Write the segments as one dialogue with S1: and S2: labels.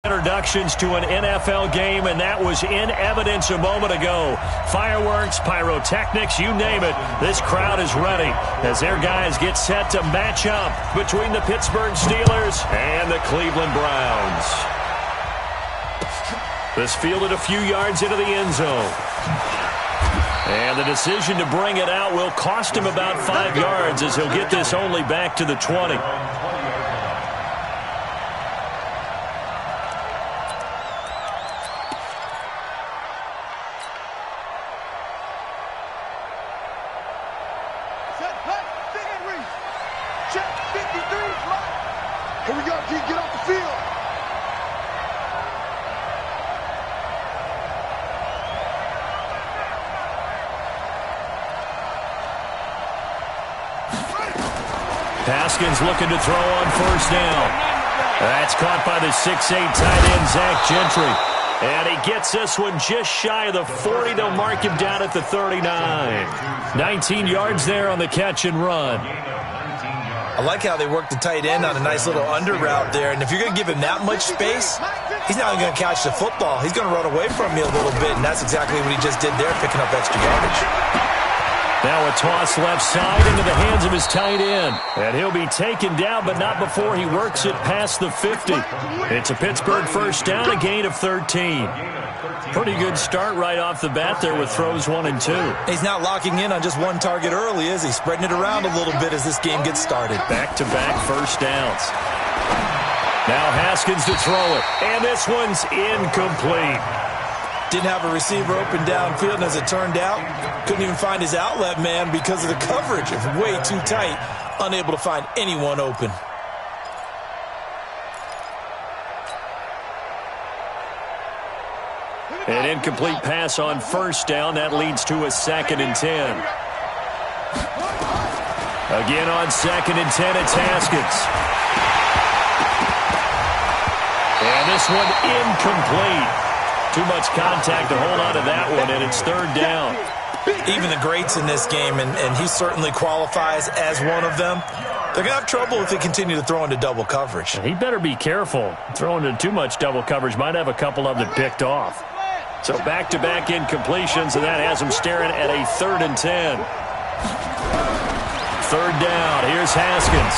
S1: Introductions to an NFL game, and that was in evidence a moment ago. Fireworks, pyrotechnics, you name it. This crowd is ready as their guys get set to match up between the Pittsburgh Steelers and the Cleveland Browns. This fielded a few yards into the end zone. And the decision to bring it out will cost him about 5 yards as he'll get this only back to the 20.
S2: Here we go, Keith, get off the field.
S1: Haskins looking to throw on first down. That's caught by the 6'8" tight end, Zach Gentry. And he gets this one just shy of the 40. They'll mark him down at the 39. 19 yards there on the catch and run.
S3: I like how they work the tight end on a nice little under route there. And if you're going to give him that much space, he's not going to catch the football. He's going to run away from you a little bit, and that's exactly what he just did there, picking up extra yardage.
S1: Now a toss left side into the hands of his tight end. And he'll be taken down, but not before he works it past the 50. It's a Pittsburgh first down, a gain of 13. Pretty good start right off the bat there with throws 1 and 2.
S3: He's not locking in on just one target early, is he? Spreading it around a little bit as this game gets started.
S1: Back-to-back first downs. Now Haskins to throw it. And this one's incomplete.
S3: Didn't have a receiver open downfield, and as it turned out, couldn't even find his outlet man because of the coverage. It's way too tight, unable to find anyone open.
S1: An incomplete pass on first down. That leads to a 2nd and 10. Again on 2nd and 10, it's Haskins. And this one incomplete. Too much contact to hold on to that one, and it's 3rd down.
S3: Even the greats in this game, and he certainly qualifies as one of them, they're going to have trouble if they continue to throw into double coverage.
S1: He better be careful. Throwing into too much double coverage might have a couple of them picked off. So back-to-back incompletions, and that has him staring at a 3rd and 10. 3rd down. Here's Haskins.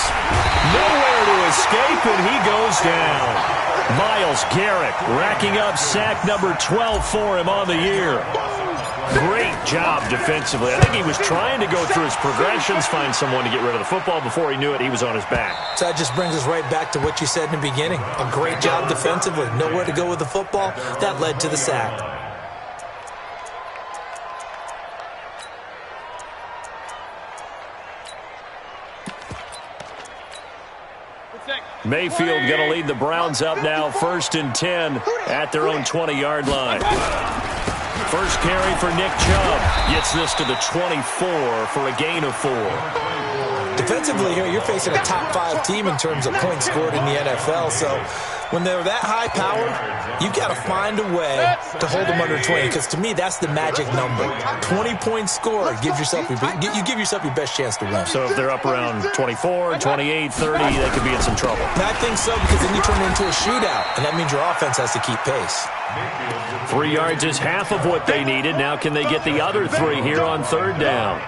S1: Nowhere to escape, and he goes down. Myles Garrett racking up sack number 12 for him on the year. Great job defensively. I think he was trying to go through his progressions, find someone to get rid of the football. Before he knew it, he was on his back.
S3: So that just brings us right back to what you said in the beginning. A great job defensively. Nowhere to go with the football. That led to the sack.
S1: Mayfield going to lead the Browns up now, 1st and 10 at their own 20-yard line. First carry for Nick Chubb. Gets this to the 24 for a gain of 4.
S3: Defensively here, you're facing a top 5 team in terms of points scored in the NFL, so when they're that high-powered, you've got to find a way to hold them under 20, because to me, that's the magic number. 20-point score, you give yourself your best chance to win.
S1: So if they're up around 24, 28, 30, they could be in some trouble.
S3: And I think so, because then you turn it into a shootout, and that means your offense has to keep pace.
S1: 3 yards is half of what they needed. Now can they get the other 3 here on 3rd down?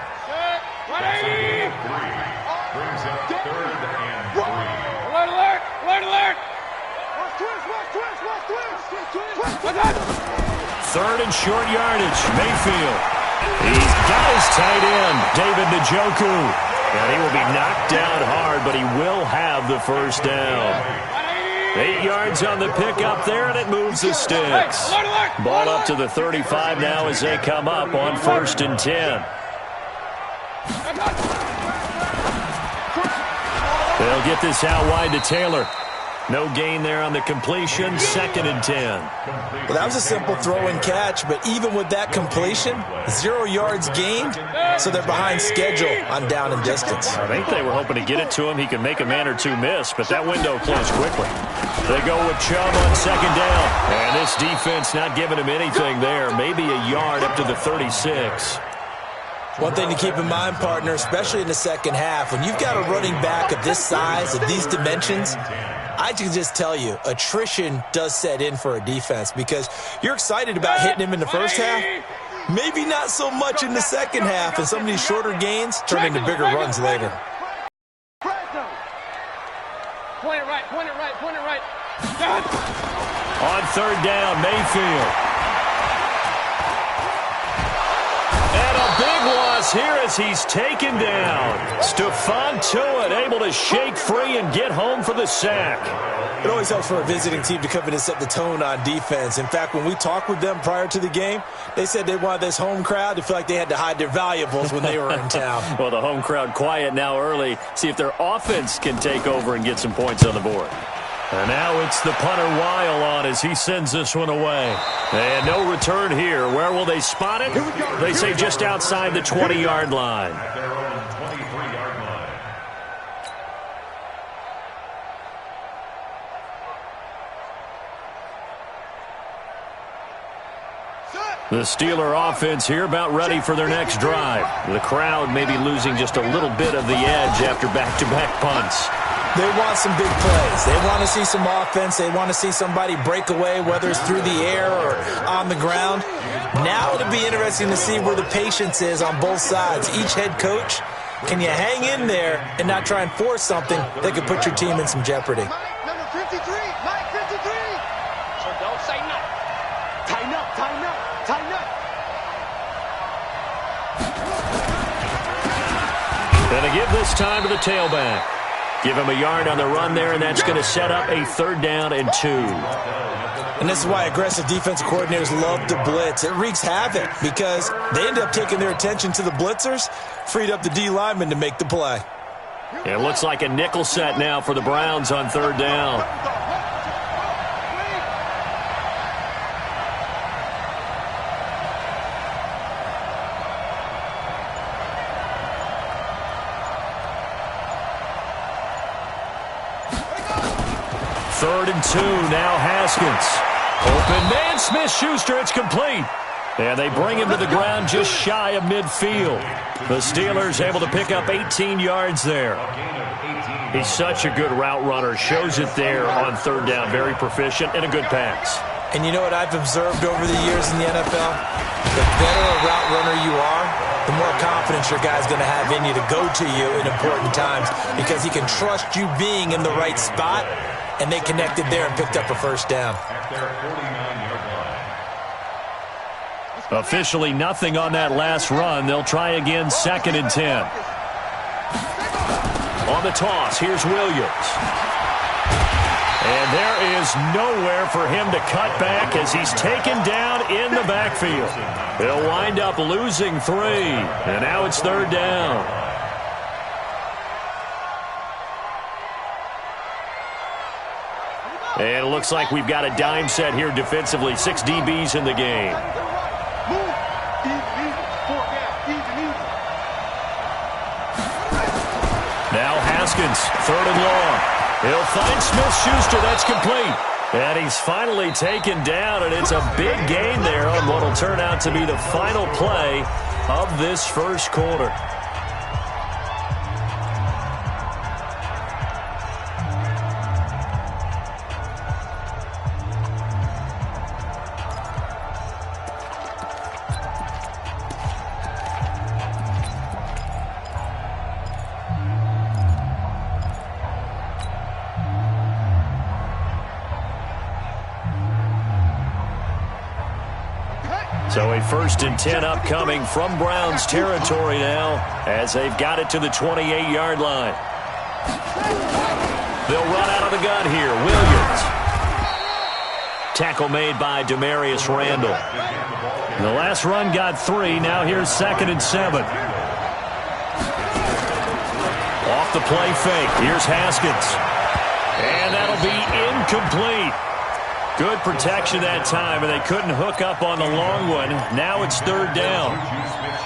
S1: Third and short yardage. Mayfield. He's got his tight end, David Njoku. And he will be knocked down hard, but he will have the first down. 8 yards on the pickup there, and it moves the sticks. Ball up to the 35 now as they come up on 1st and 10. They'll get this out wide to Taylor. No gain there on the completion, 2nd and 10.
S3: Well, that was a simple throw and catch, but even with that completion, 0 yards gained, so they're behind schedule on down and distance.
S1: I think they were hoping to get it to him. He can make a man or two miss, but that window closed quickly. They go with Chubb on 2nd down. And this defense not giving him anything there. Maybe a yard up to the 36.
S3: One thing to keep in mind, partner, especially in the second half, when you've got a running back of this size, of these dimensions, I can just tell you, attrition does set in for a defense because you're excited about hitting him in the first half. Maybe not so much in the second half, and some of these shorter gains turn into bigger runs later.
S4: Point it right, point it right, point it right.
S1: On third down, Mayfield. And a big loss here as he's taken down. Stephon Tuitt able to shake free and get home for the sack.
S3: It always helps for a visiting team to come in and set the tone on defense. In fact, when we talked with them prior to the game, they said they wanted this home crowd to feel like they had to hide their valuables when they were in town.
S1: Well, the home crowd quiet now early. See if their offense can take over and get some points on the board. And now it's the punter Weil on as he sends this one away. And no return here. Where will they spot it? They say just outside the 20-yard line. The Steeler offense here about ready for their next drive. The crowd may be losing just a little bit of the edge after back-to-back punts.
S3: They want some big plays. They want to see some offense. They want to see somebody break away, whether it's through the air or on the ground. Now it'll be interesting to see where the patience is on both sides. Each head coach, can you hang in there and not try and force something that could put your team in some jeopardy?
S2: Number 53, Mike 53.
S4: So don't say nothing. Tighten up, tighten up, tighten up.
S1: And to give this time to the tailback. Give him a yard on the run there, and that's going to set up a 3rd down and 2.
S3: And this is why aggressive defensive coordinators love to blitz. It wreaks havoc because they end up taking their attention to the blitzers, freed up the D lineman to make the play.
S1: It looks like a nickel set now for the Browns on 3rd down. Third and 2, now Haskins. Open man, Smith-Schuster, it's complete. And they bring him to the ground just shy of midfield. The Steelers able to pick up 18 yards there. He's such a good route runner. Shows it there on 3rd down. Very proficient and a good pass.
S3: And you know what I've observed over the years in the NFL? The better a route runner you are, the more confidence your guy's going to have in you to go to you in important times because he can trust you being in the right spot. And they connected there and picked up a 1st down.
S1: Officially nothing on that last run. They'll try again, 2nd and 10. On the toss, here's Williams. And there is nowhere for him to cut back as he's taken down in the backfield. They'll wind up losing 3. And now it's 3rd down. And it looks like we've got a dime set here defensively. 6 DBs in the game. Now Haskins, 3rd and long. He'll find Smith-Schuster. That's complete. And he's finally taken down, and it's a big gain there on what will turn out to be the final play of this first quarter. So a 1st and 10 upcoming from Browns territory now as they've got it to the 28-yard line. They'll run out of the gun here. Williams. Tackle made by Demarius Randall. The last run got 3. Now here's 2nd and 7. Off the play fake. Here's Haskins. And that'll be incomplete. Good protection that time, and they couldn't hook up on the long one. Now it's 3rd down.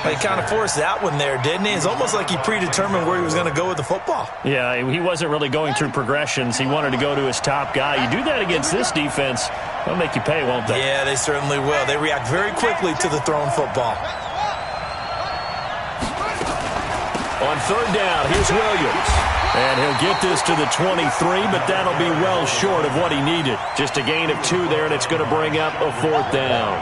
S3: He kind of forced that one there, didn't he? It's almost like he predetermined where he was going to go with the football.
S1: Yeah, he wasn't really going through progressions. He wanted to go to his top guy. You do that against this defense, they'll make you pay, won't they?
S3: Yeah, they certainly will. They react very quickly to the thrown football.
S1: On third down, here's Williams. And he'll get this to the 23, but that'll be well short of what he needed. Just a gain of 2 there, and it's going to bring up a 4th down.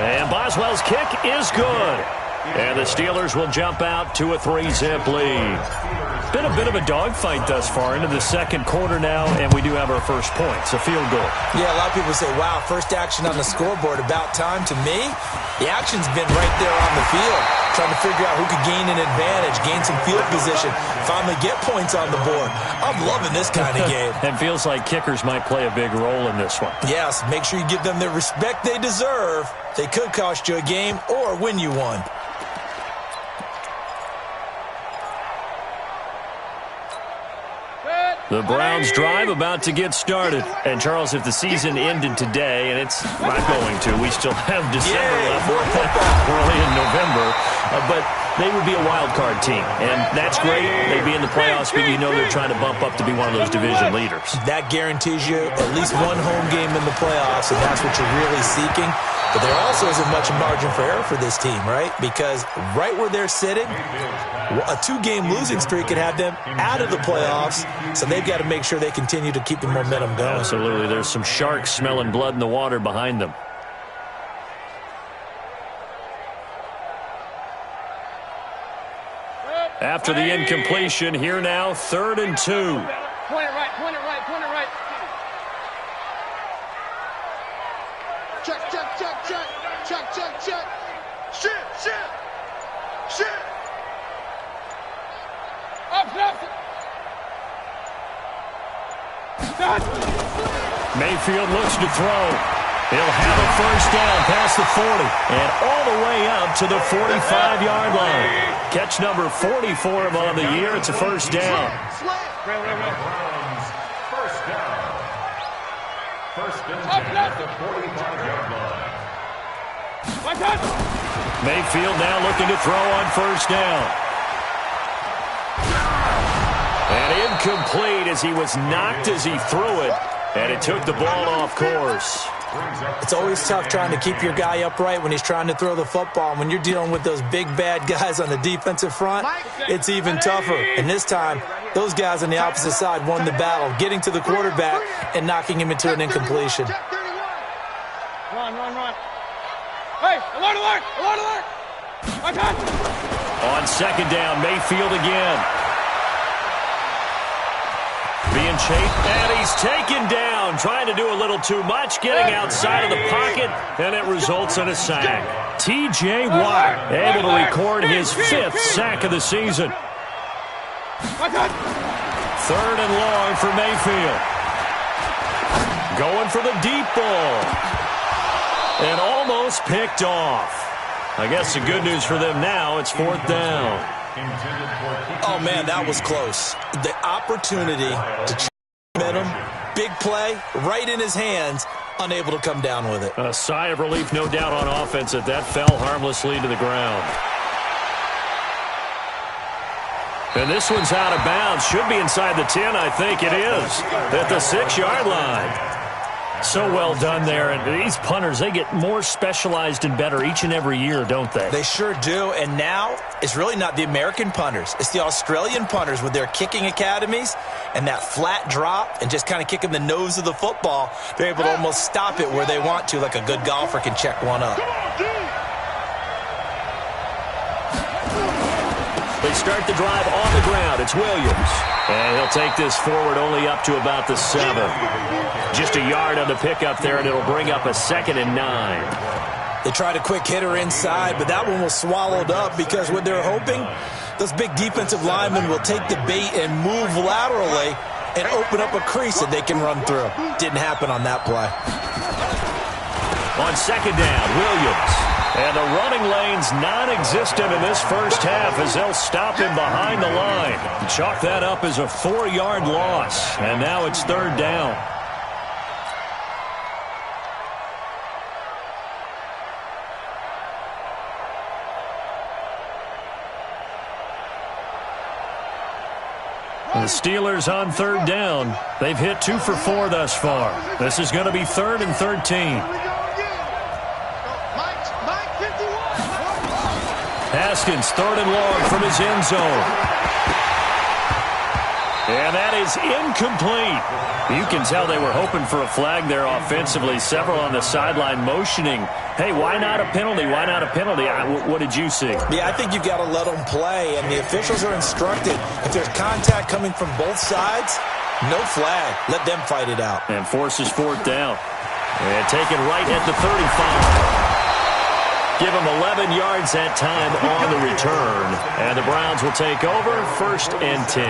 S1: And Boswell's kick is good. And the Steelers will jump out to a 3-zip lead. Been a bit of a dogfight thus far into the second quarter now, and we do have our first points, a field goal.
S3: Yeah, a lot of people say, wow, first action on the scoreboard, about time. To me, the action's been right there on the field, trying to figure out who could gain an advantage, gain some field position, finally get points on the board. I'm loving this kind of game.
S1: And feels like kickers might play a big role in this one.
S3: Yes, make sure you give them the respect they deserve. They could cost you a game or win you one.
S1: The Browns drive about to get started. And, Charles, if the season ended today, and it's not going to, we still have December left. We're only in November. But they would be a wild card team. And that's great. They'd be in the playoffs, but you know they're trying to bump up to be one of those division leaders.
S3: That guarantees you at least one home game in the playoffs, and that's what you're really seeking. But there also isn't much margin for error for this team, right? Because right where they're sitting, a 2-game losing streak could have them out of the playoffs, so they've got to make sure they continue to keep the momentum going.
S1: Absolutely. There's some sharks smelling blood in the water behind them. After the incompletion, here now, 3rd and 2.
S2: Point it right, point it right, point it right. Check, check, check, check, check, check, check. Shit, shit, shit. Up, up.
S1: Mayfield looks to throw. He'll have a first down past the 40 and all the way up to the 45-yard line. Catch number 40 for him on the year. It's a first down.
S2: First down at the 45-yard line.
S1: Mayfield now looking to throw on first down. And incomplete as he was knocked as he threw it. And it took the ball off course.
S3: It's always tough trying to keep your guy upright when he's trying to throw the football. And when you're dealing with those big, bad guys on the defensive front, it's even tougher. And this time, those guys on the opposite side won the battle, getting to the quarterback and knocking him into an incompletion.
S2: Run, run, run. Hey, alert, alert, alert, alert.
S1: On second down, Mayfield again. Being chased, and he's taken down, trying to do a little too much, getting outside of the pocket, and it results in a sack. T.J. Watt able to record his 5th sack of the season. 3rd and long for Mayfield. Going for the deep ball. And almost picked off. I guess the good news for them now, it's 4th down.
S3: Oh, man, that was close. The opportunity to momentum, big play, right in his hands, unable to come down with it.
S1: A sigh of relief, no doubt, on offense that fell harmlessly to the ground. And this one's out of bounds. Should be inside the 10, I think it is, at the 6-yard line. So well done there. And these punters, they get more specialized and better each and every year, don't they?
S3: They sure do. And now it's really not the American punters. It's the Australian punters with their kicking academies and that flat drop and just kind of kicking the nose of the football. They're able to almost stop it where they want to, like a good golfer can check one up.
S1: They start the drive on the ground. It's Williams. And he'll take this forward only up to about the 7. Just a yard on the pickup there, and it'll bring up a 2nd and 9.
S3: They tried a quick hitter inside, but that one was swallowed up because what they're hoping, those big defensive linemen will take the bait and move laterally and open up a crease that they can run through. Didn't happen on that play.
S1: On second down, Williams. And the running lane's non-existent in this first half as they'll stop him behind the line. Chalk that up as a 4-yard loss. And now it's 3rd down. The Steelers on 3rd down. They've hit 2 for 4 thus far. This is going to be 3rd and 13. Haskins, 3rd and long from his end zone. And that is incomplete. You can tell they were hoping for a flag there offensively. Several on the sideline motioning, hey, why not a penalty? Why not a penalty? What did you see?
S3: Yeah, I think you've got to let them play, and the officials are instructed. If there's contact coming from both sides, no flag. Let them fight it out.
S1: And forces 4th down. And taken right at the 35. Give them 11 yards that time on the return. And the Browns will take over 1st and 10.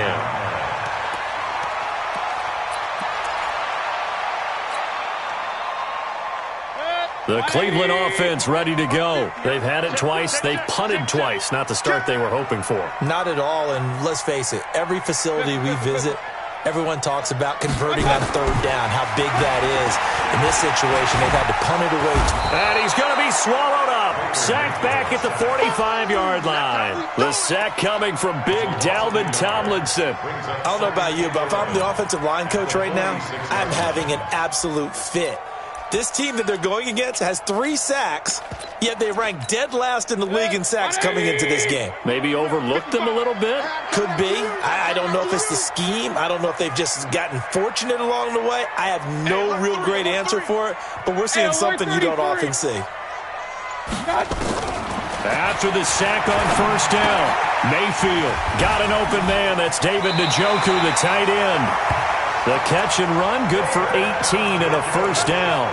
S1: The Cleveland offense ready to go. They've had it twice. They've punted twice. Not the start they were hoping for.
S3: Not at all, and let's face it, every facility we visit, everyone talks about converting on 3rd down, how big that is. In this situation, they've had to punt it away.
S1: And he's going to be swallowed up. Sacked back at the 45-yard line. The sack coming from big Dalvin Tomlinson.
S3: I don't know about you, but if I'm the offensive line coach right now, I'm having an absolute fit. This team that they're going against has 3 sacks, yet they rank dead last in the league in sacks coming into this game.
S1: Maybe overlooked them a little bit?
S3: Could be. I don't know if it's the scheme. I don't know if they've just gotten fortunate along the way. I have no real great answer for it, but we're seeing something you don't often see.
S1: After the sack on 1st down, Mayfield got an open man. That's David Njoku, the tight end. The catch and run, good for 18 and a 1st down.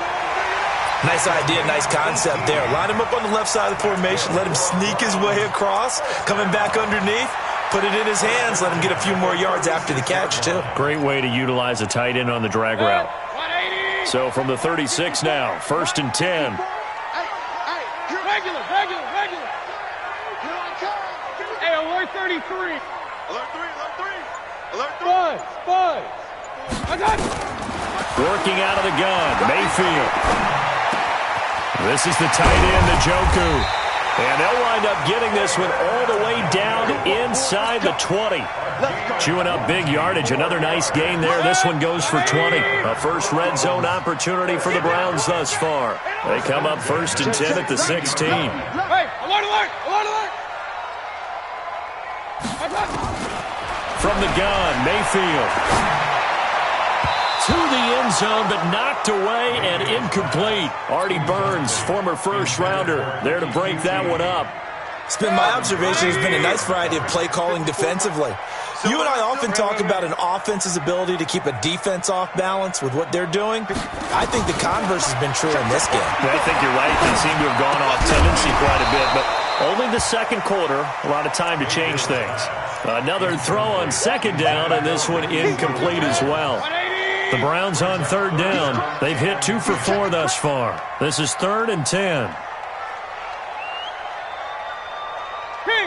S3: Nice idea, nice concept there. Line him up on the left side of the formation, let him sneak his way across, coming back underneath, put it in his hands, let him get a few more yards after the catch, too.
S1: Great way to utilize a tight end on the drag route. So from the 36 now, 1st and 10.
S2: Regular. Hey, alert 33. Alert 3. Five.
S1: Working out of the gun, Mayfield. This is the tight end, Njoku. And they'll wind up getting this one all the way down inside the 20. Chewing up big yardage. Another nice gain there. This one goes for 20. A first red zone opportunity for the Browns thus far. They come up 1st and 10 at the 16.
S2: Hey, alert!
S1: From the gun, Mayfield. To the end zone, but knocked away and incomplete. Artie Burns, former first-rounder, there to break that one up.
S3: It's been my observation. There's been a nice variety of play calling defensively. You and I often talk about an offense's ability to keep a defense off balance with what they're doing. I think the converse has been true in this game.
S1: I think you're right. They seem to have gone off tendency quite a bit, but only the 2nd quarter, a lot of time to change things. Another throw on 2nd down, and this one incomplete as well. The Browns on 3rd down. They've hit 2 for 4 thus far. This is 3rd and 10.
S2: King!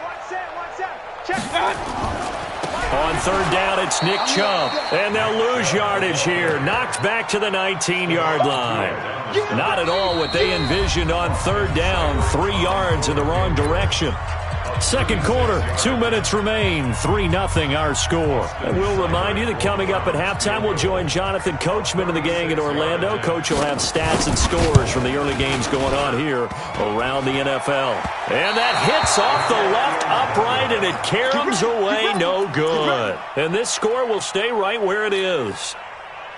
S2: Watch that! Check that!
S1: On 3rd down, it's Nick Chubb. And they'll lose yardage here. Knocked back to the 19-yard line. Not at all what they envisioned on 3rd down. 3 yards in the wrong direction. 2nd quarter, 2 minutes remain, 3-0 our score. And we'll remind you that coming up at halftime, we'll join Jonathan Coachman and the gang in Orlando. Coach will have stats and scores from the early games going on here around the NFL. And that hits off the left upright, and it caroms away, no good. And this score will stay right where it is.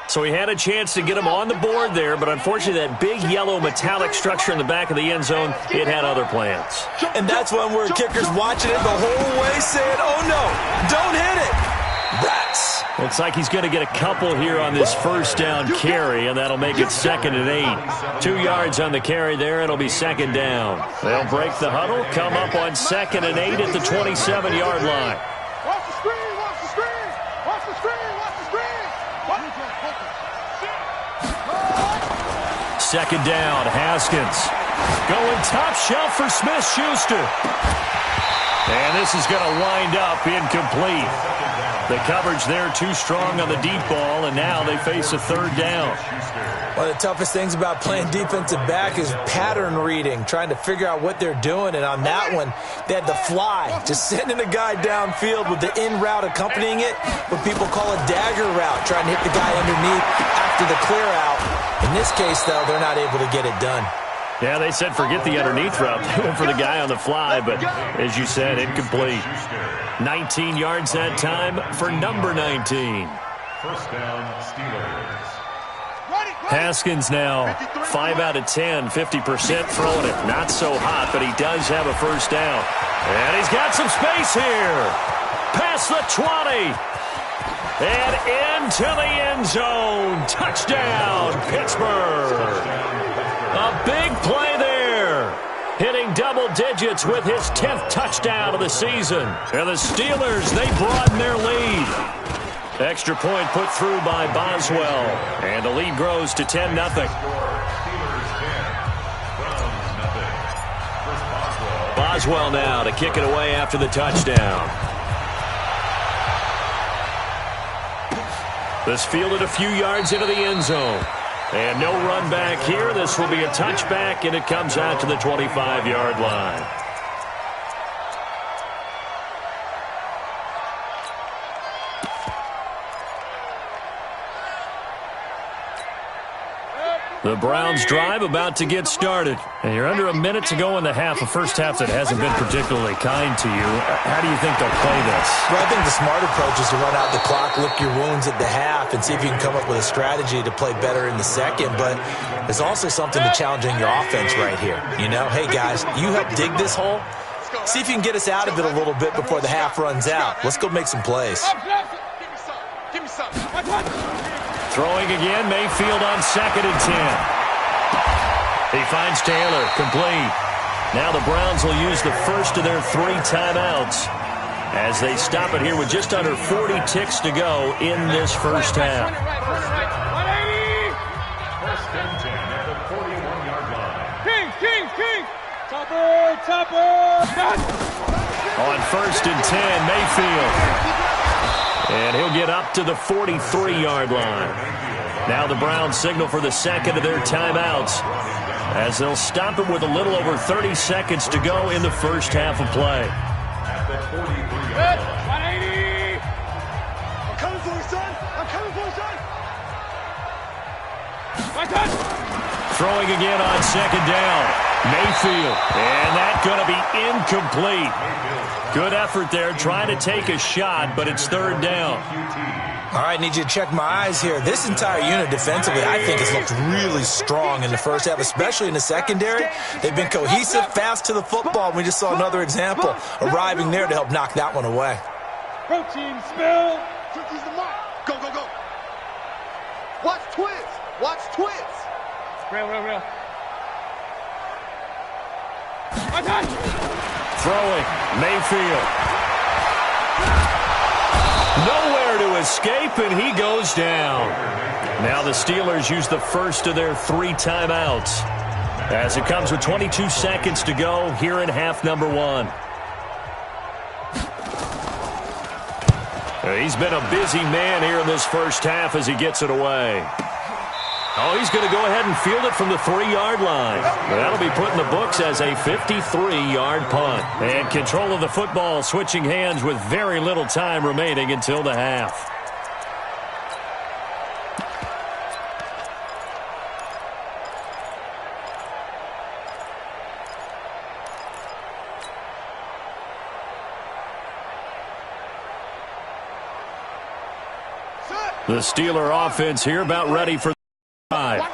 S1: So he had a chance to get him on the board there, but unfortunately that big yellow metallic structure in the back of the end zone, it had other plans.
S3: And that's when we're kickers watching it the whole way saying, oh no, don't hit it. Rats.
S1: Looks like he's going to get a couple here on this 1st down carry, and that'll make it 2nd and 8. 2 yards on the carry there, it'll be 2nd down. They'll break the huddle, come up on 2nd and 8 at the 27-yard line.
S2: Watch the screen!
S1: 2nd down, Haskins. Going top shelf for Smith-Schuster. And this is going to wind up incomplete. The coverage there too strong on the deep ball, and now they face a 3rd down.
S3: One of the toughest things about playing defensive back is pattern reading, trying to figure out what they're doing. And on that one, they had the fly, just sending a guy downfield with the in route accompanying it, what people call a dagger route, trying to hit the guy underneath after the clear out. In this case, though, they're not able to get it done.
S1: Yeah, they said forget the underneath route. They went for the guy on the fly, but as you said, incomplete. 19 yards that time for number 19.
S5: First down, Steelers.
S1: Haskins now 5 out of 10, 50% throwing it. Not so hot, but he does have a first down. And he's got some space here. Past the 20. And into the end zone. Touchdown, Pittsburgh. A big play there. Hitting double digits with his 10th touchdown of the season. And the Steelers, they broaden their lead. Extra point put through by Boswell. And the lead grows to 10-0. Boswell now to kick it away after the touchdown. This fielded a few yards into the end zone. And no run back here. This will be a touchback, and it comes out to the 25-yard line. The Browns drive about to get started. And you're under a minute to go in the half, a first half that hasn't been particularly kind to you. How do you think they'll play this?
S3: Well, I think the smart approach is to run out the clock, lick your wounds at the half, and see if you can come up with a strategy to play better in the second. But there's also something to challenging your offense right here. You know, hey, guys, you help dig this hole. See if you can get us out of it a little bit before the half runs out. Let's go make some plays.
S4: Give me some.
S1: Throwing again, Mayfield on 2nd and 10. He finds Taylor, complete. Now the Browns will use the first of their 3 timeouts as they stop it here with just under 40 ticks to go in this first half.
S5: First and 10 at the 41-yard line.
S2: King. Topper.
S1: On 1st and 10, Mayfield. And he'll get up to the 43-yard line. Now the Browns signal for the second of their timeouts as they'll stop it with a little over 30 seconds to go in the first half of play.
S5: At the 43-yard line.
S2: 180. I'm coming for you, son. My touch.
S1: Throwing again on 2nd down. Mayfield. And that's going to be incomplete. Good effort there, trying to take a shot, but it's 3rd down.
S3: All right, need you to check my eyes here. This entire unit defensively, I think, has looked really strong in the first half, especially in the secondary. They've been cohesive, fast to the football. We just saw another example arriving there to help knock that one away.
S2: Protein spill.
S4: Turkey's the mark. Go. Watch twins.
S2: Real. My touch.
S1: Throwing, Mayfield. Nowhere to escape, and he goes down. Now the Steelers use the first of their 3 timeouts as it comes with 22 seconds to go here in half number 1. He's been a busy man here in this first half as he gets it away. Oh, he's going to go ahead and field it from the 3-yard line. That'll be put in the books as a 53-yard punt. And control of the football switching hands with very little time remaining until the half. The Steeler offense here about ready for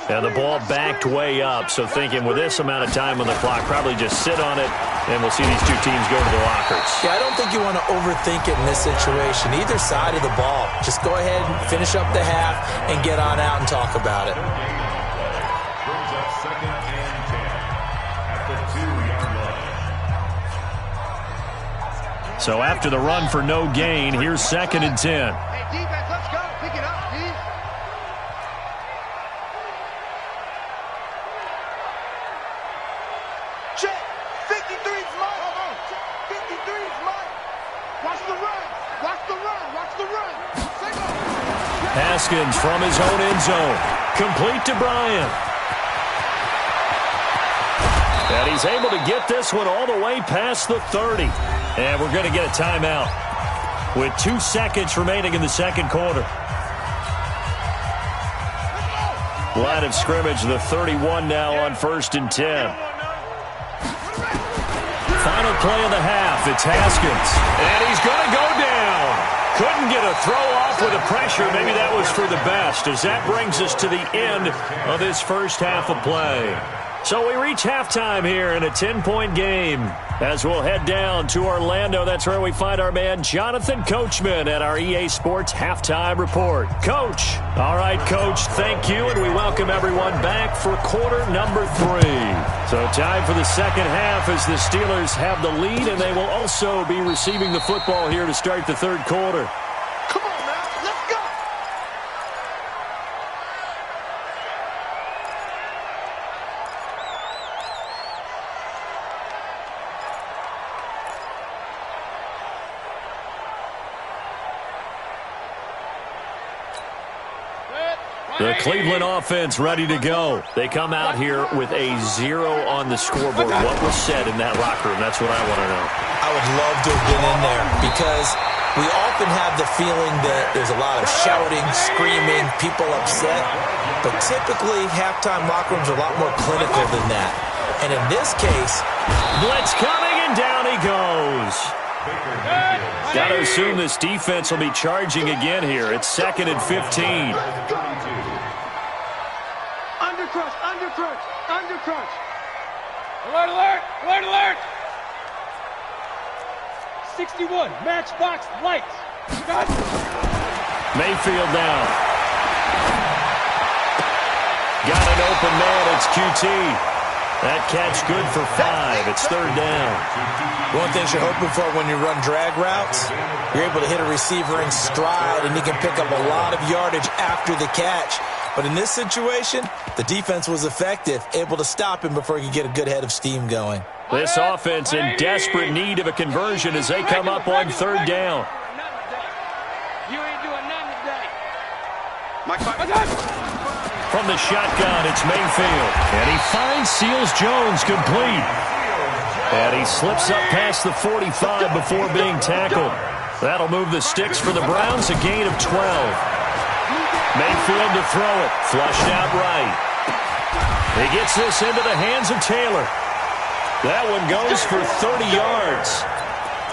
S1: and the ball backed way up, so thinking with this amount of time on the clock, probably just sit on it, and we'll see these 2 teams go to the lockers.
S3: Yeah, I don't think you want to overthink it in this situation. Either side of the ball. Just go ahead and finish up the half and get on out and talk about it.
S5: Brings up 2nd and 10 at the 2-yard line.
S1: So after the run for no gain, here's 2nd and 10.
S4: Hey, defense, let's go. Pick it up, D. Check. 53's mine. 53's mine. Watch the run.
S1: Haskins from his own end zone. Complete to Bryant. And he's able to get this one all the way past the 30. And we're going to get a timeout with 2 seconds remaining in the second quarter. Line of scrimmage, the 31 now on 1st and 10. Final play of the half. It's Haskins. And he's going to go down. Couldn't get a throw off with the pressure. Maybe that was for the best, as that brings us to the end of this first half of play. So we reach halftime here in a 10-point game. As we'll head down to Orlando, that's where we find our man Jonathan Coachman at our EA Sports Halftime Report. Coach. All right, Coach, thank you, and we welcome everyone back for quarter number 3. So time for the second half as the Steelers have the lead, and they will also be receiving the football here to start the third quarter.
S4: Come on, man. Let's go.
S1: The Cleveland offense ready to go. They come out here with a 0 on the scoreboard. What was said in that locker room? That's what I want to know.
S3: I would love to have been in there because we often have the feeling that there's a lot of shouting, screaming, people upset. But typically, halftime locker rooms are a lot more clinical than that. And in this case,
S1: blitz coming, and down he goes. Got to assume this defense will be charging again here. It's 2nd and 15.
S2: Undercrunch, undercrunch, undercrunch. Alert, alert, alert, alert. 61, matchbox lights.
S1: Mayfield down. Got an open man. It's QT. That catch good for 5. It's 3rd down.
S3: One thing you're hoping for when you run drag routes, you're able to hit a receiver in stride, and he can pick up a lot of yardage after the catch. But in this situation, the defense was effective, able to stop him before he could get a good head of steam going.
S1: This offense in desperate need of a conversion as they come up on 3rd down.
S2: You ain't doing nothing today.
S1: From the shotgun, it's Mayfield. And he finds Seals-Jones complete. And he slips up past the 45 before being tackled. That'll move the sticks for the Browns, a gain of 12. Mayfield to throw it. Flushed out right. He gets this into the hands of Taylor. That one goes for 30 yards.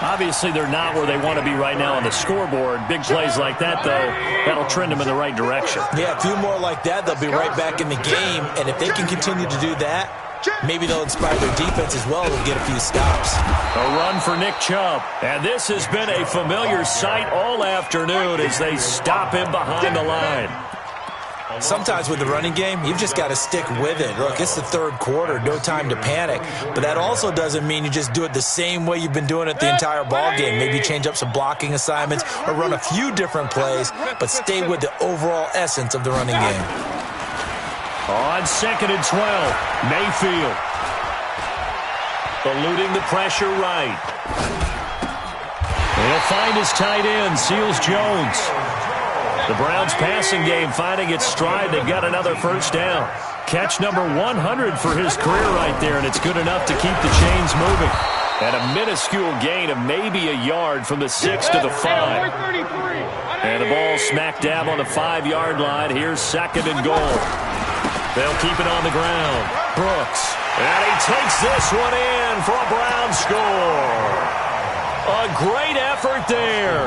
S1: Obviously, they're not where they want to be right now on the scoreboard. Big plays like that, though, that'll trend them in the right direction.
S3: Yeah, a few more like that, they'll be right back in the game. And if they can continue to do that, maybe they'll inspire their defense as well and get a few stops.
S1: A run for Nick Chubb. And this has been a familiar sight all afternoon as they stop him behind the line.
S3: Sometimes with the running game, you've just got to stick with it. Look, it's the third quarter, no time to panic. But that also doesn't mean you just do it the same way you've been doing it the entire ball game. Maybe change up some blocking assignments or run a few different plays, but stay with the overall essence of the running game.
S1: On 2nd and 12, Mayfield. Eluding the pressure right. He'll find his tight end, Seals-Jones. The Browns passing game finding its stride. They've got another first down. Catch number 100 for his career right there, and it's good enough to keep the chains moving. And a minuscule gain of maybe a yard from the 6 to the 5. And the ball smack dab on the 5-yard line. Here's 2nd and goal. They'll keep it on the ground. Brooks. And he takes this one in for a Brown score. A great effort there.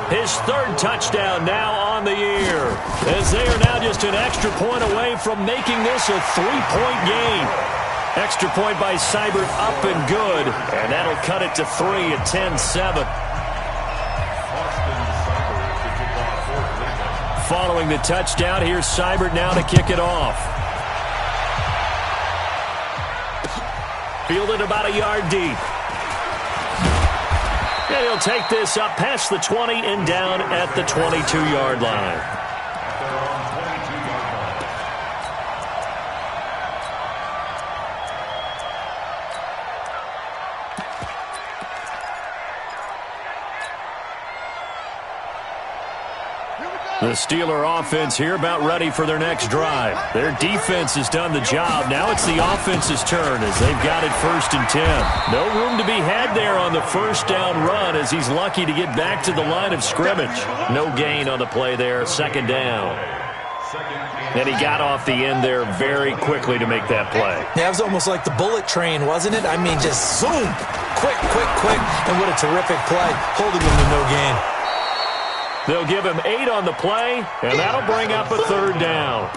S1: His 3rd touchdown now on the year, as they are now just an extra point away from making this a 3-point game. Extra point by Seibert up and good, and that'll cut it to 3 at 10-7. Following the touchdown, here's Seibert now to kick it off. Fielded about a yard deep. And he'll take this up past the 20 and down at the 22-yard line. The Steeler offense here about ready for their next drive. Their defense has done the job. Now it's the offense's turn as they've got it 1st and 10. No room to be had there on the first down run as he's lucky to get back to the line of scrimmage. No gain on the play there. 2nd down. And he got off the end there very quickly to make that play.
S3: Yeah, it was almost like the bullet train, wasn't it? I mean, just zoom, quick, and what a terrific play, holding him to no gain.
S1: They'll give him 8 on the play, and that'll bring up a 3rd down.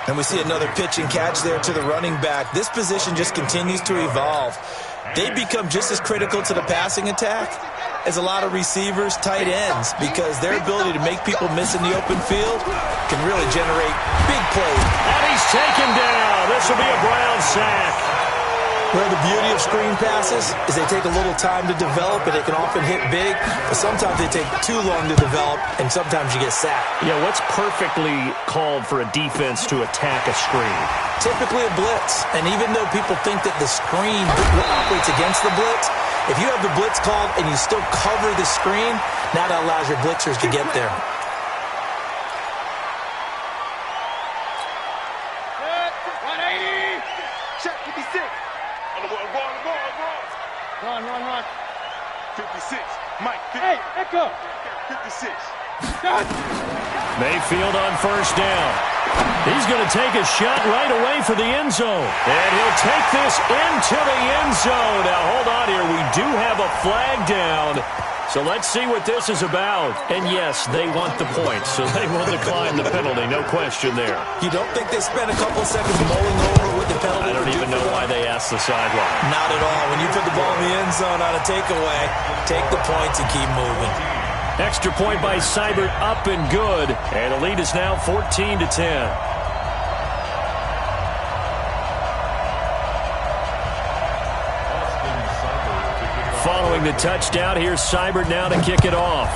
S3: And we see another pitch and catch there to the running back. This position just continues to evolve. They become just as critical to the passing attack as a lot of receivers, tight ends, because their ability to make people miss in the open field can really generate big plays.
S1: And he's taken down. This will be a Brown sack.
S3: Well, the beauty of screen passes is they take a little time to develop, and they can often hit big, but sometimes they take too long to develop, and sometimes you get sacked.
S1: Yeah, what's perfectly called for a defense to attack a screen?
S3: Typically a blitz, and even though people think that the screen operates against the blitz, if you have the blitz called and you still cover the screen, now that allows your blitzers to get there.
S4: Check 56.
S2: Run.
S4: 56. Mike. 50.
S2: Hey, Echo.
S4: 56.
S1: Mayfield on 1st down. He's going to take a shot right away for the end zone. And he'll take this into the end zone. Now, hold on here. We do have a flag down. So let's see what this is about. And, yes, they want the points, so they will decline the penalty. No question there.
S3: You don't think they spent a couple of seconds mulling over what the penalty
S1: I don't even know why they asked the sideline.
S3: Not at all. When you put the ball in the end zone on a takeaway, take the points and keep moving.
S1: Extra point by Seibert, up and good. And the lead is now 14-10. Following the touchdown, here's Seibert now to kick it off.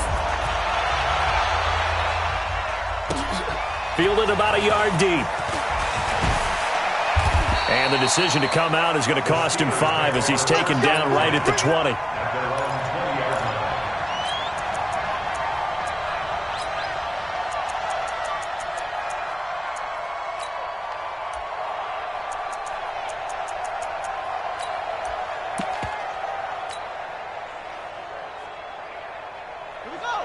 S1: Fielded about a yard deep. And the decision to come out is going to cost him 5 as he's taken down right at the 20.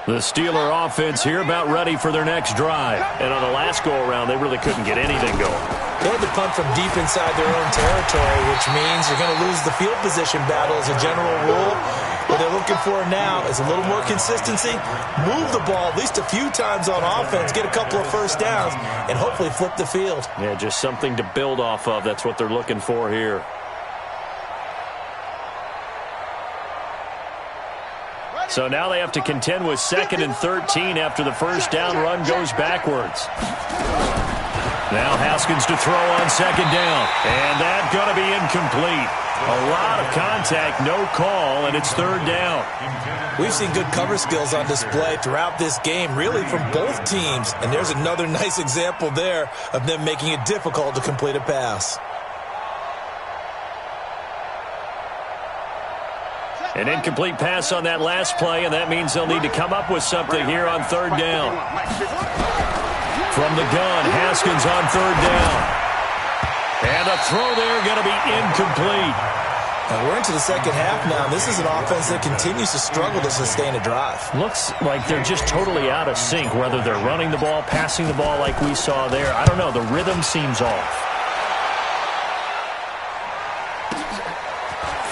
S1: The Steeler offense here about ready for their next drive. And on the last go-around, they really couldn't get anything going.
S3: They had to punt from deep inside their own territory, which means you're going to lose the field position battle as a general rule. What they're looking for now is a little more consistency, move the ball at least a few times on offense, get a couple of first downs, and hopefully flip the field.
S1: Yeah, just something to build off of. That's what they're looking for here. So now they have to contend with 2nd and 13 after the first down run goes backwards. Now Haskins to throw on 2nd down. And that's going to be incomplete. A lot of contact, no call, and it's 3rd down.
S3: We've seen good cover skills on display throughout this game, really from both teams. And there's another nice example there of them making it difficult to complete a pass.
S1: An incomplete pass on that last play, and that means they'll need to come up with something here on 3rd down. From the gun, Haskins on 3rd down. And a throw there going to be incomplete.
S3: And we're into the second half now. This is an offense that continues to struggle to sustain a drive.
S1: Looks like they're just totally out of sync, whether they're running the ball, passing the ball like we saw there. I don't know. The rhythm seems off.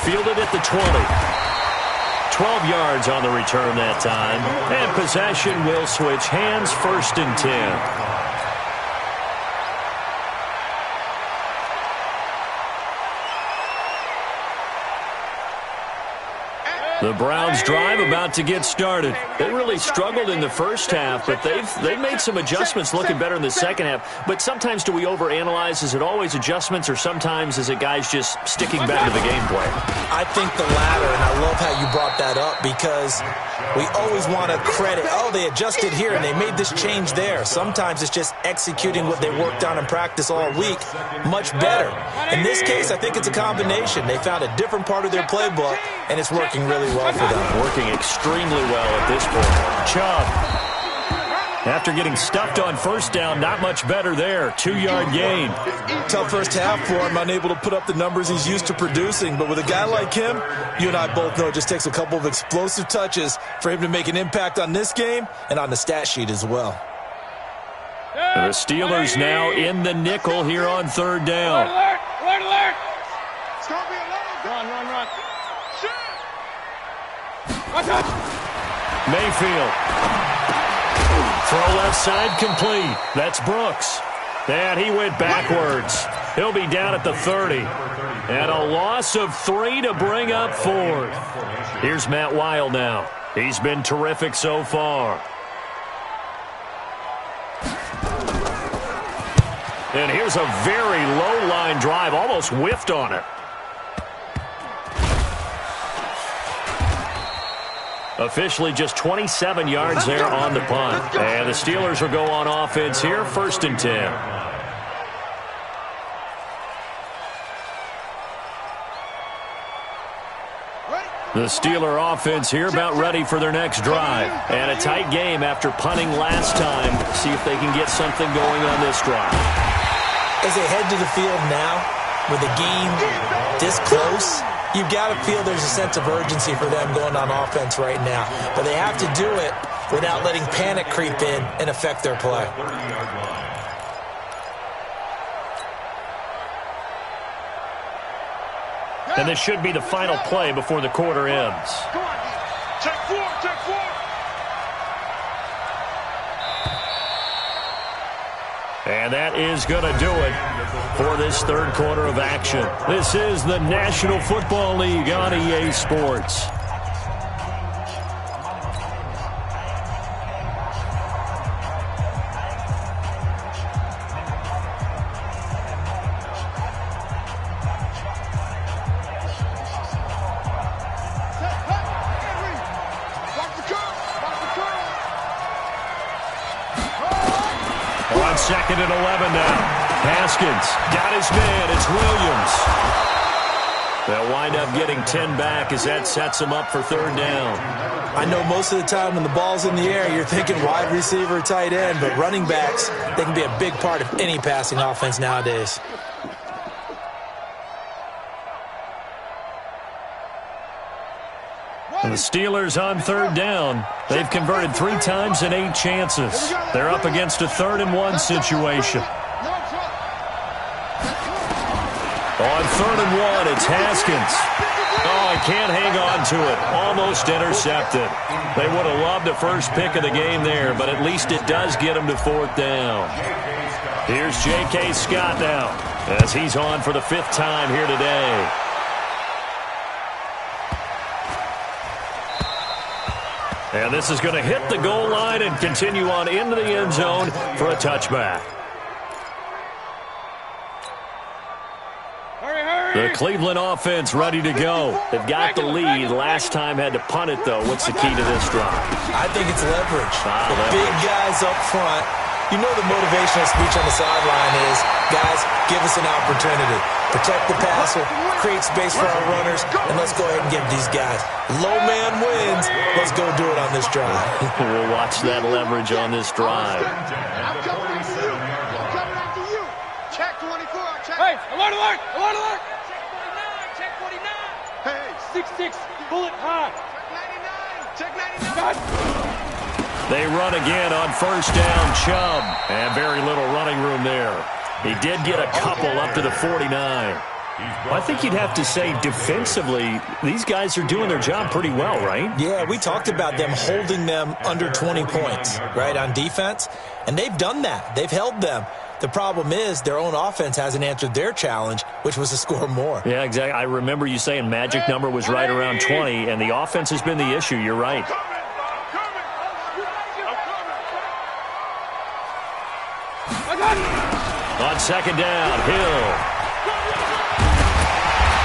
S1: Fielded at the 20. 12 yards on the return that time. And possession will switch hands, 1st and 10. The Browns drive about to get started. They really struggled in the first half, but they've made some adjustments looking better in the second half. But sometimes do we overanalyze? Is it always adjustments, or sometimes is it guys just sticking better to the game plan?
S3: I think the latter, and I love how you brought that up, because we always want to credit, oh, they adjusted here and they made this change there. Sometimes it's just executing what they worked on in practice all week much better. In this case, I think it's a combination. They found a different part of their playbook, and it's working really well for them.
S1: Working extremely well at this point. Chubb, after getting stuffed on 1st down, not much better there. 2-yard gain.
S3: Tough first half for him, unable to put up the numbers he's used to producing. But with a guy like him, you and I both know it just takes a couple of explosive touches for him to make an impact on this game and on the stat sheet as well.
S1: The Steelers now in the nickel here on third down.
S2: Alert, alert, alert.
S4: It's going to be a long
S2: Run. Watch out.
S1: Mayfield. Throw left side complete. That's Brooks. And he went backwards. He'll be down at the 30. And a loss of 3 to bring up fourth. Here's Matt Wild now. He's been terrific so far. And here's a very low line drive, almost whiffed on it. Officially just 27 yards there on the punt. And the Steelers will go on offense here, 1st and 10. The Steeler offense here about ready for their next drive. And a tight game after punting last time. See if they can get something going on this drive.
S3: As they head to the field now, with the game this close, you've got to feel there's a sense of urgency for them going on offense right now. But they have to do it without letting panic creep in and affect their play.
S1: And this should be the final play before the quarter ends.
S4: Come on, check 4, check 4.
S1: And that is going to do it for this third quarter of action. This is the National Football League on EA Sports. On 2nd and 11 now. Haskins got his man. It's Williams. They'll wind up getting 10 back as that sets them up for third down.
S3: I know most of the time when the ball's in the air, you're thinking wide receiver, tight end, but running backs, they can be a big part of any passing offense nowadays.
S1: And the Steelers on third down. They've converted 3 times in 8 chances. They're up against a 3rd and 1 situation. On 3rd and 1, it's Haskins. Oh, I can't hang on to it. Almost intercepted. They would have loved the first pick of the game there, but at least it does get them to 4th down. Here's J.K. Scott now as he's on for the 5th time here today. And this is going to hit the goal line and continue on into the end zone for a touchback. The Cleveland offense ready to go. They've got the lead. Last time had to punt it, though. What's the key to this drive?
S3: I think it's leverage. The big guys up front. You know the motivational speech on the sideline is, guys, give us an opportunity. Protect the passer, create space for our runners, and let's go ahead and give these guys. Low man wins. Let's go do it on this drive.
S1: We'll watch that leverage on this drive.
S4: I'm coming after you. I'm coming after you. Check 24. Check.
S2: Hey, alert, alert, alert, alert.
S4: Check 49. Hey.
S2: 6'6", bullet high.
S4: Check 99. Check 99.
S1: They run again on 1st down, Chubb. And very little running room there. He did get a couple up to the 49. I think you'd have to say defensively, these guys are doing their job pretty well, right?
S3: Yeah, we talked about them holding them under 20 points, right, on defense. And they've done that. They've held them. The problem is their own offense hasn't answered their challenge, which was to score more.
S1: Yeah, exactly. I remember you saying magic number was right around 20, and the offense has been the issue. You're right. On 2nd down, Hill.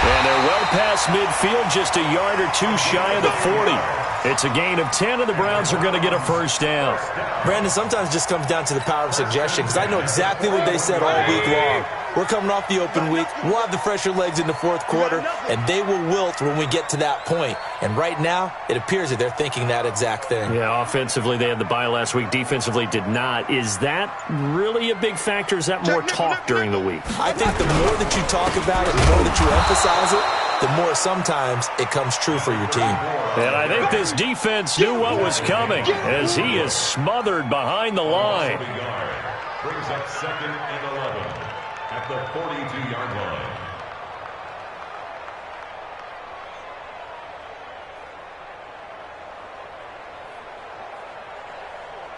S1: And they're well past midfield, just a yard or 2 shy of the 40. It's a gain of 10, and the Browns are going to get a 1st down.
S3: Brandon, sometimes it just comes down to the power of suggestion, because I know exactly what they said all week long. We're coming off the open week. We'll have the fresher legs in the 4th quarter, and they will wilt when we get to that point. And right now, it appears that they're thinking that exact thing.
S1: Yeah, offensively, they had the bye last week. Defensively, did not. Is that really a big factor? Is that more talk during the week?
S3: I think the more that you talk about it, the more that you emphasize it, the more sometimes it comes true for your team.
S1: And I think this defense knew what was coming as he is smothered behind the line.
S5: Brings up 2nd and 11 at the 42-yard line.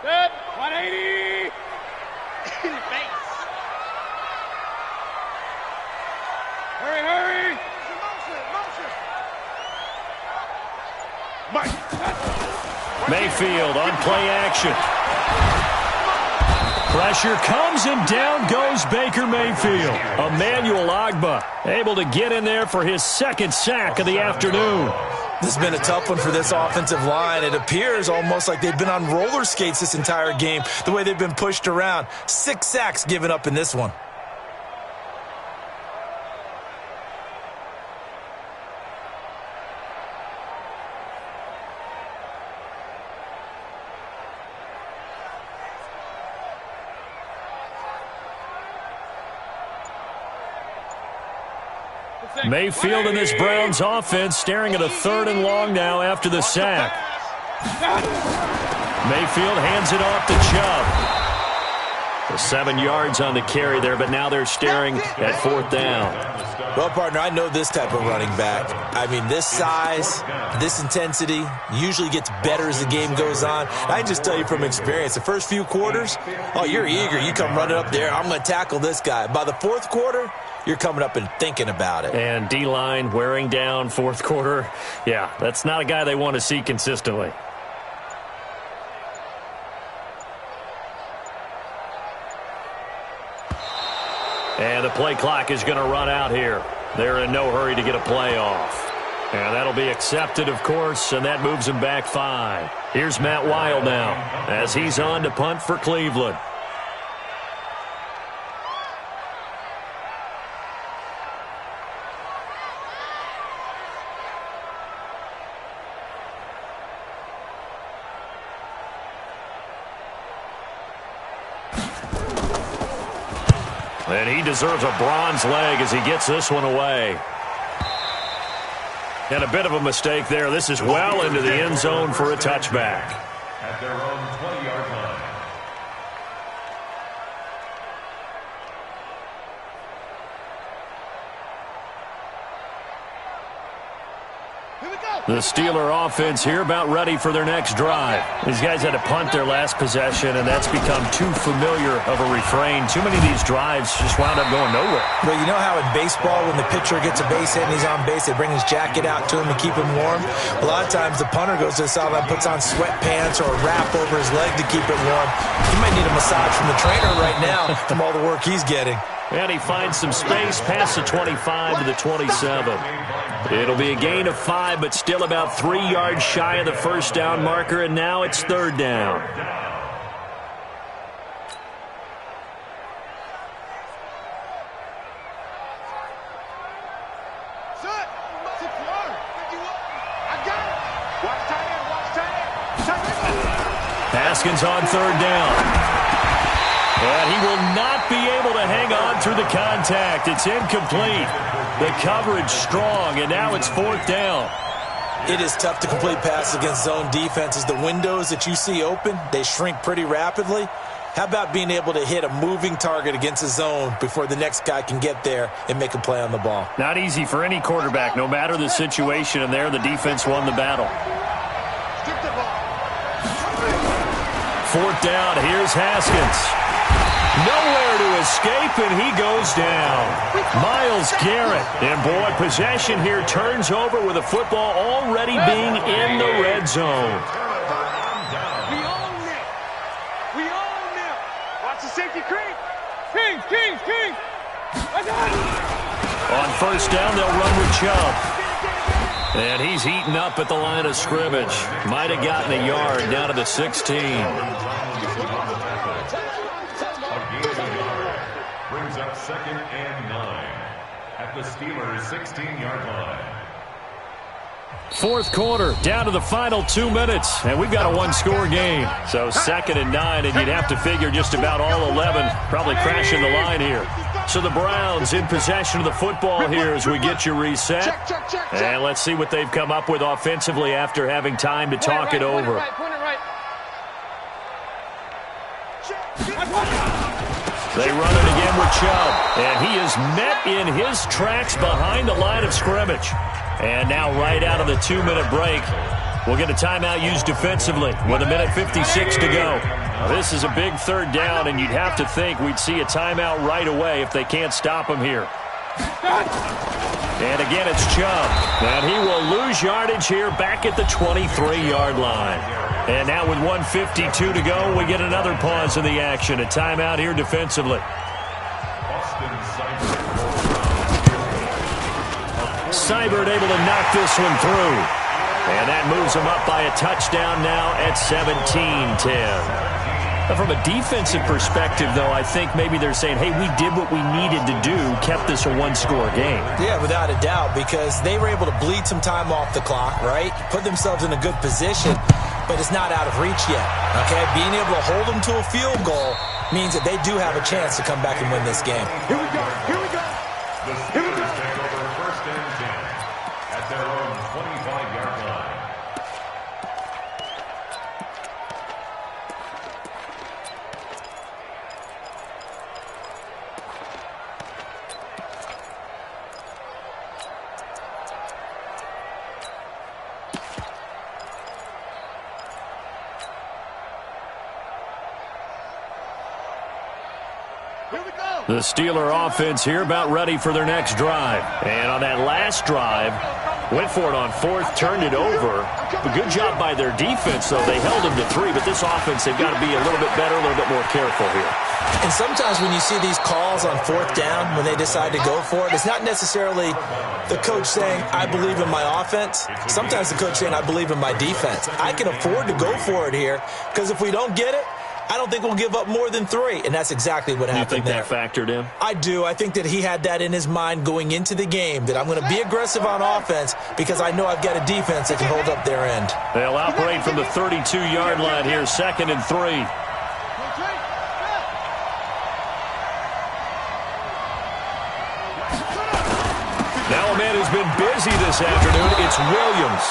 S2: Good. 180. In the face. Hurry, hurry.
S1: Mayfield on play action. Pressure comes and down goes Baker Mayfield. Emmanuel Ogbah able to get in there for his 2nd sack of the afternoon.
S3: This has been a tough one for this offensive line. It appears almost like they've been on roller skates this entire game, the way they've been pushed around. 6 sacks given up in this one.
S1: Mayfield in this Browns offense staring at a 3rd and long now after the sack. Mayfield hands it off to Chubb. 7 yards on the carry there, but now they're staring at 4th down.
S3: Well, partner, I know this type of running back. I mean, this size, this intensity usually gets better as the game goes on. I can just tell you from experience, the first few quarters, oh, you're eager. You come running up there, I'm going to tackle this guy. By the 4th quarter, you're coming up and thinking about it.
S1: And D-line wearing down 4th quarter. Yeah, that's not a guy they want to see consistently. And the play clock is going to run out here. They're in no hurry to get a play off. And that'll be accepted, of course, and that moves him back 5. Here's Matt Wild now as he's on to punt for Cleveland. And he deserves a bronze leg as he gets this one away. And a bit of a mistake there. This is well into the end zone for a touchback.
S5: At their own 20-yard line.
S1: The Steeler offense here about ready for their next drive. These guys had to punt their last possession, and that's become too familiar of a refrain. Too many of these drives just wound up going nowhere.
S3: Well, you know how in baseball when the pitcher gets a base hit and he's on base, they bring his jacket out to him to keep him warm? A lot of times the punter goes to the sideline, puts on sweatpants or a wrap over his leg to keep it warm. He might need a massage from the trainer right now from all the work he's getting.
S1: And he finds some space past the 25 to the 27. It'll be a gain of 5, but still about 3 yards shy of the first down marker, and now it's 3rd down. Haskins on 3rd down. And he will not be able to hang on through the contact. It's incomplete. The coverage strong, and now it's 4th down.
S3: It is tough to complete passes against zone defenses. The windows that you see open, they shrink pretty rapidly. How about being able to hit a moving target against a zone before the next guy can get there and make a play on the ball?
S1: Not easy for any quarterback, no matter the situation, and there the defense won the battle. 4th down, here's Haskins. Nowhere to escape, and he goes down. Myles Garrett. And, boy, possession here turns over with the football already being in the red zone.
S2: We own it. We own it. Watch the safety creep. King.
S1: On 1st down, they'll run with Chubb. And he's eaten up at the line of scrimmage. Might have gotten a yard down to the 16.
S5: Brings up 2nd and 9 at the Steelers' 16-yard line.
S1: 4th quarter, down to the final 2 minutes, and we've got a one-score game. So 2nd and 9, and you'd have to figure just about all 11 probably crashing the line here. So the Browns in possession of the football here as we get you reset. And let's see what they've come up with offensively after having time to talk it over. They run it again with Chubb. And he is met in his tracks behind the line of scrimmage. And now right out of the 2-minute break, we'll get a timeout used defensively with 1:56 to go. Now, this is a big third down, and you'd have to think we'd see a timeout right away if they can't stop him here. And again, it's Chubb. And he will lose yardage here back at the 23-yard line. And now with 1:52 to go, we get another pause in the action. A timeout here defensively. Seibert able to knock this one through. And that moves him up by a touchdown now at 17-10. From a defensive perspective, though, I think maybe they're saying, hey, we did what we needed to do, kept this a one-score game.
S3: Yeah, without a doubt, because they were able to bleed some time off the clock, right? Put themselves in a good position, but it's not out of reach yet, okay? Being able to hold them to a field goal means that they do have a chance to come back and win this game.
S4: Here we go. Here we go.
S5: The Steelers take over 1st and 10 at their own 25-yard line.
S1: The Steeler offense here about ready for their next drive. And on that last drive, went for it on 4th, turned it over. A good job by their defense, though. They held them to 3, but this offense, they've got to be a little bit better, a little bit more careful here.
S3: And sometimes when you see these calls on 4th down, when they decide to go for it, it's not necessarily the coach saying, I believe in my offense. Sometimes the coach saying, I believe in my defense. I can afford to go for it here, because if we don't get it, I don't think we'll give up more than 3, and that's exactly what happened there.
S1: You think that factored in?
S3: I do. I think that he had that in his mind going into the game, that I'm going to be aggressive on offense because I know I've got a defense that can hold up their end.
S1: They'll operate from the 32-yard line here, 2nd and 3. Now a man who's been busy this afternoon, it's Williams.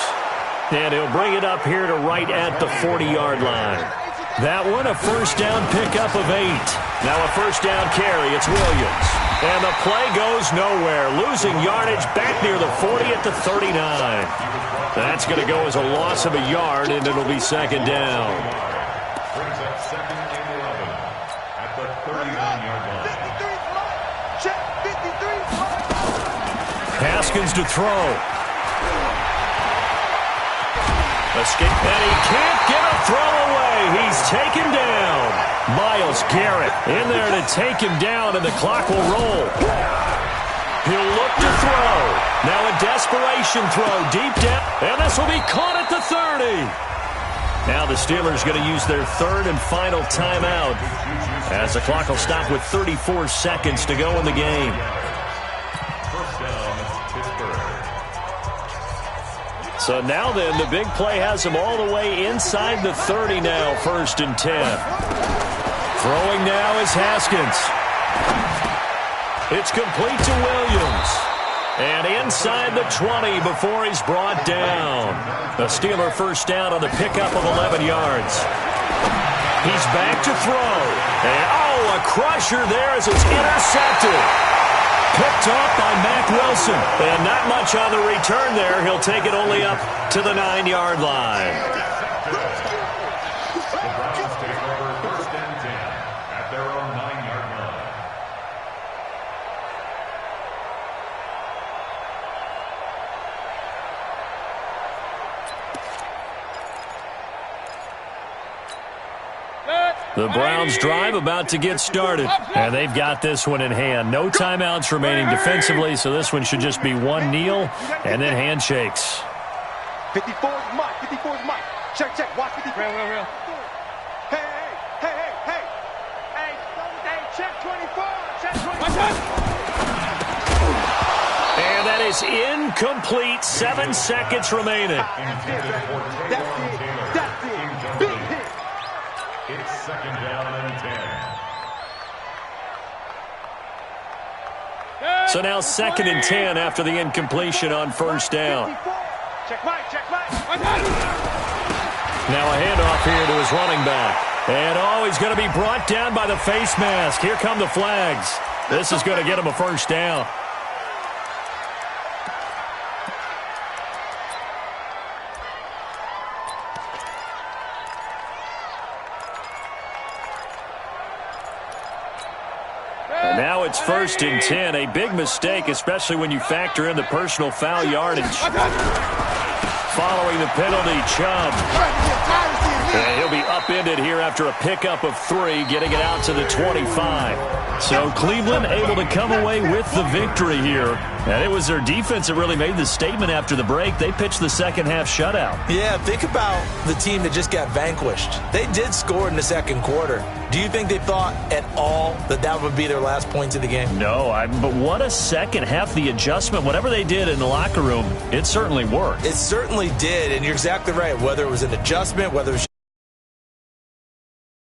S1: And he'll bring it up here to right at the 40-yard line. That one, a 1st down pickup of 8. Now a 1st down carry. It's Williams. And the play goes nowhere. Losing yardage back near the 40 at the 39. That's going to go as a loss of a yard, and it'll be 2nd down.
S5: Brings up 2nd and 11 at the 39-yard line.
S4: 53's check, 53's
S1: Haskins to throw. Escape, and he can't get a throw away. He's taken down. Myles Garrett in there to take him down, and the clock will roll. He'll look to throw. Now a desperation throw deep down, and this will be caught at the 30. Now the Steelers going to use their 3rd and final timeout as the clock will stop with 34 seconds to go in the game. So now then, the big play has him all the way inside the 30 now, 1st and 10. Throwing now is Haskins. It's complete to Williams. And inside the 20 before he's brought down. The Steeler 1st down on the pickup of 11 yards. He's back to throw. And, a crusher there as it's intercepted. Picked off by Mack Wilson. And not much on the return there. He'll take it only up to the 9-yard line.
S5: The Browns take over 1st and 10 at their own 9-yard line.
S1: The Browns drive about to get started. And they've got this one in hand. No timeouts remaining defensively, so this one should just be one kneel and then handshakes.
S4: 54's Mike. 54's Mike. Check, check. Watch 54. Real. Hey. Hey, check 24. Check 24.
S1: And that is incomplete. 7 seconds remaining.
S4: That's it. Big hit.
S5: It's 2nd down and 10.
S1: So now 2nd and 10 after the incompletion on 1st down.
S4: Check Mike.
S1: Now a handoff here to his running back. And, he's going to be brought down by the face mask. Here come the flags. This is going to get him a first down. And now it's 1st and 10. A big mistake, especially when you factor in the personal foul yardage. Following the penalty, Chubb. And he'll be upended here after a pickup of 3, getting it out to the 25. So Cleveland able to come away with the victory here. And it was their defense that really made the statement after the break. They pitched the second-half shutout.
S3: Yeah, think about the team that just got vanquished. They did score in the second quarter. Do you think they thought at all that that would be their last points of the game?
S1: No, but what a second half. The adjustment, whatever they did in the locker room, it certainly worked.
S3: It certainly did, and you're exactly right. Whether it was an adjustment, whether it was